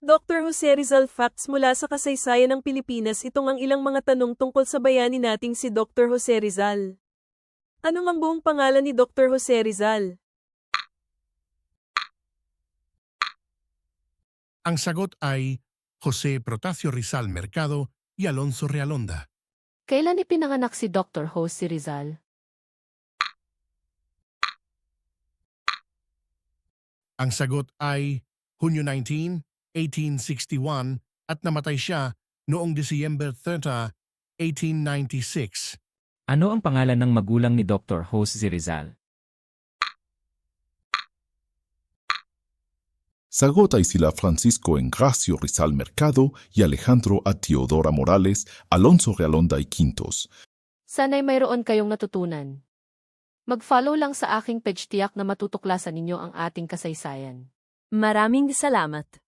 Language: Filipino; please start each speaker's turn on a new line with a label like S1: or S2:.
S1: Dr. Jose Rizal Facts mula sa kasaysayan ng Pilipinas. Itong ang ilang mga tanong tungkol sa bayani nating si Dr. Jose Rizal. Ano ang buong pangalan ni Dr. Jose Rizal?
S2: Ang sagot ay Jose Protasio Rizal Mercado y Alonso Realonda.
S3: Kailan ipinanganak si Dr. Jose Rizal?
S2: Ang sagot ay Hunyo 19, 1861 at namatay siya noong December 30, 1896.
S4: Ano ang pangalan ng magulang ni Dr. Jose Rizal?
S5: Sagot ay sila Francisco Engracio Rizal Mercado y Alejandro at Teodora Morales, Alonso Realonda y Quintos.
S3: Sana'y mayroon kayong natutunan. Mag-follow lang sa aking page, tiyak na matutuklasan ninyo ang ating kasaysayan.
S1: Maraming salamat.